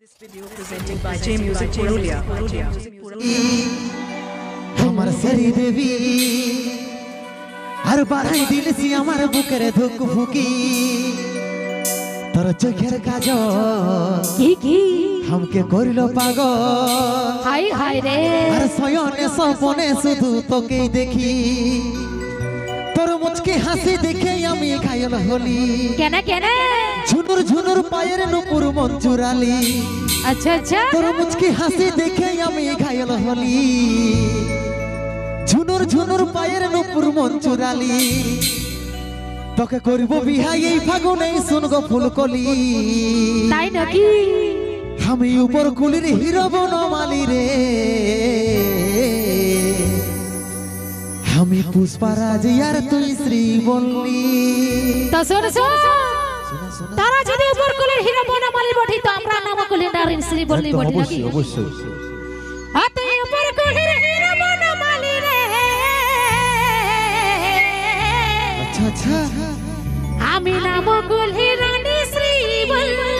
This video presented by J Music Purulia. আমার সারি দেবী আর বাড়াই দিলছি আমার বুকের ধুক ফুকি তোর চোখের কাজল কি কি हमके করিল পাগল হাই হাই রে আর সয়নে সপনে শুধু তোকে দেখি তোর মুচকি হাসি দেখে আমি ঘায়ল হলি কেন কেন ঝুনুর ঝুনুর পায়ের নুপুর মন চুরালি আচ্ছা আচ্ছা তোর মুচকি হাসি দেখে আমি ঘায়ল হলি ঝুনুর ঝুনুর পায়ের নুপুর মন চুরালি তোকে করব বিহা এই ফাগুনে শুনগো ফুলকলি তাই নাকি আমি উপর কুলির হিরো বনমালী রে আমি পুষ্পারাজ আর তুই শ্রীবল্লী তো শোন তারা যদি উপর কুলের হিরো বনমালী বটি তো আমরা নাম কুলের নারীন শ্রী বললি বটি নাকি অবশ্যই তুই উপর কুলের হিরো বনমালী রে আচ্ছা আচ্ছা আমি নাম কুলের রানী শ্রী বললি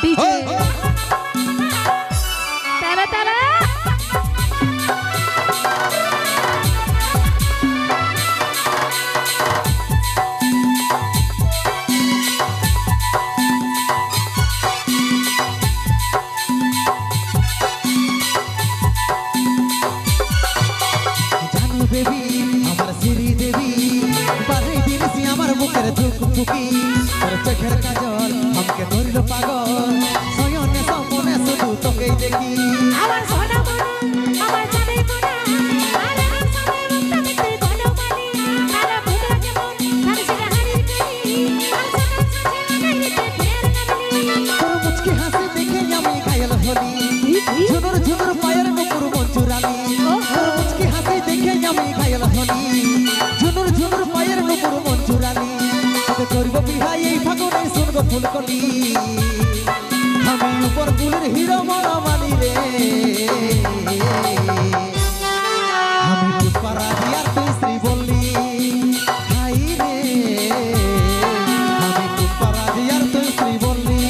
ডিজে তারা তারা জানো বেবি আমার শ্রী দেবী বাড়াই দিলছি আমার বুকের ধুক ফুকি তোর চোখের কাজল আমাকে ধরিল পাগল সয়নে সপনে শুধু তোকেই দেখি আমার সোনা মনা আমার জানে মনা আরে আর সবাই মুক্তা মিত্রি বনমালী আরে ভুলা যেমন তার সিরা হারির করি আর সকাল সাজে গাইতে ফের নামলি তোর মুচকি হাসি দেখে আমি ঘায়ল হলি ঝুনুর ঝুনুর পায়ের নুপুর মন চুরালি তোর মুচকি হাসি দেখে আমি ঘায়ল হলি ঝুনুর ঝুনুর পায়ের নুপুর মন চুরালি তোকে করব বিহা এই ফাগুনে শুনগো ফুলকলি আমি উপর কুলের হিরো বনমালী রে আমি পুষ্পারাজ আর তুই শ্রীবল্লী হাই রে আমি পুষ্পারাজ আর তুই শ্রীবল্লী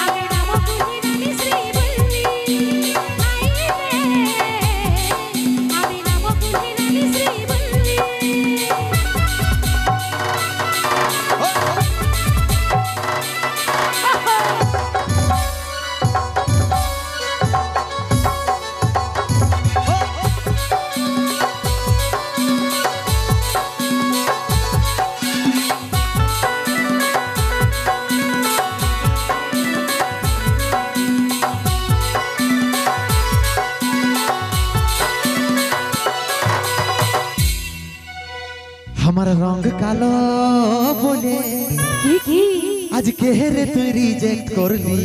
আমি নাম কুলের রানী শ্রী বললি আমি নাম কুলের রানী শ্রী বললি আমার রং কালো বলে কি কি আজ কেহরে তুই রিজেক্ট করলি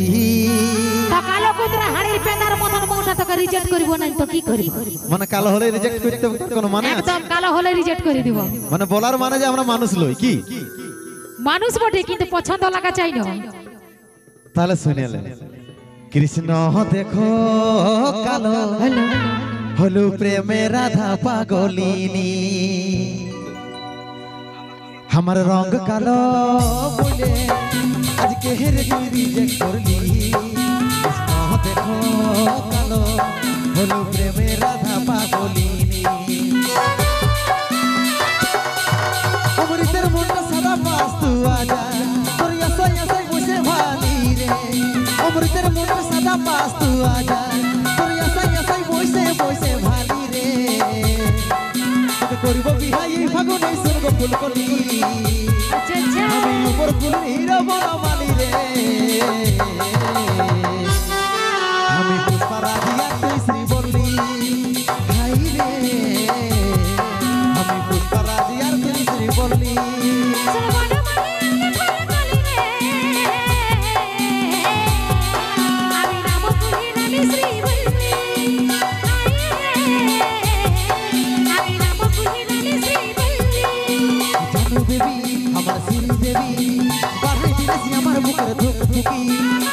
তা কালো কুতরা হাড়ির পেনার মতন মৌটা তোকে রিজেক্ট করিব না তো কি করিব মানে কালো হলে রিজেক্ট করতে কোনো মানে আছে একদম কালো হলে রিজেক্ট করে দিব মানে বলার মানে যে আমরা মানুষ লই কি মানুষ বটে কিন্তু পছন্দ লাগা চাই না তাহলে শুনে লে কৃষ্ণ দেখো কালো হ্যালো হলো প্রেমে রাধা পাগলিনী আমার রং কালো বলে আজ কেহরে তুই রিজেক্ট করলি কৃষ্ণ দেখো কালো হলো প্রেমে রাধা পাগলিনী অমৃতের মনটা সাদা পাস্তু আজা তোর আশায় আশায় বসে ভালি রে অমৃতের মনটা সাদা পাস্তু আজা তোর আশায় আশায় বসে বসে ভালি রে তোকে করিব বিহা এই ফাগুনে শুনগো ফুলকলি আচ্ছা আচ্ছা আমি উপর কুলের হিরো বনমালী রে আমি পুষ্পারাজ আর তুই শ্রীবল্লী হাই রে আমি পুষ্পারাজ আর তুই শ্রীবল্লী আমি নাম কুলের রানী শ্রী বললি আমি নাম কুলের রানী শ্রী বললি জানো বেবি আমার শ্রী দেবী বাড়াই দিলেছি আমার বুকের ধুক ফুকি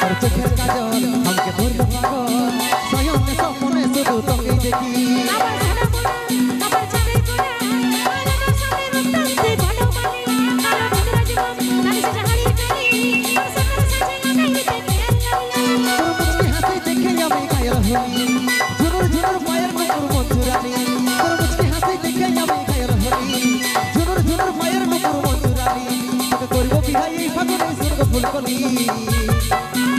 তোর চোখের কাজল আমাকে ধরল পাগল সয়নে সপনে শুধু তোকেই দেখি আমার সোনা মোনা আমার চাঁদের কোনা আমার সামনে মুক্তান্তে বনমালী আমার ভদ্রা জীবন নারী সেজে হারিয়ে গেলি আমার সকাল সাজে লাগাই দিতে ফের লাগলাম তোর মুচকি হাসি দেখে আমি ঘায়ল হলি ঝুনুর ঝুনুর পায়ের নুপুর মঞ্জুরালি তোর মুচকি হাসি দেখে আমি ঘায়ল হলি ঝুনুর ঝুনুর পায়ের নুপুর মঞ্জুরালি তোকে করব বিহাই এই ফাগুনে স্বর্গ ফুল কলি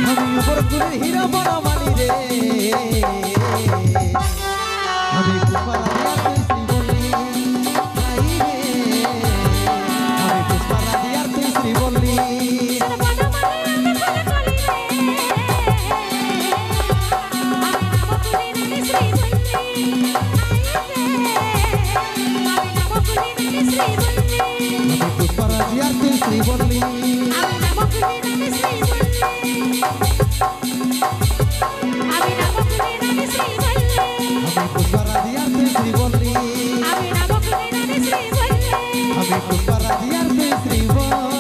আমি উপর ফুলের হীরা বনমালী রে আমি পুষ্পারাধিয়া তুই শ্রীবল্লী ভাই রে আমি পুষ্পারাধিয়া তুই শ্রীবল্লী সোনা বনমালী আমি ফুলে কলি রে আমি নামকুলি রানী শ্রীবল্লী আমি পুষ্পারাধিয়া তুই শ্রীবল্লী আমি নামকুলি রানী শ্রীবল্লী আমি নামকুলি রানী শ্রীবল্লী আমি পুষ্পারাধিয়া তুই শ্রীবল্লী আমি নামকুলি রানী শ্রীবল্লী আমি পুষ্পারাধিয়া তুই শ্রীবল্লী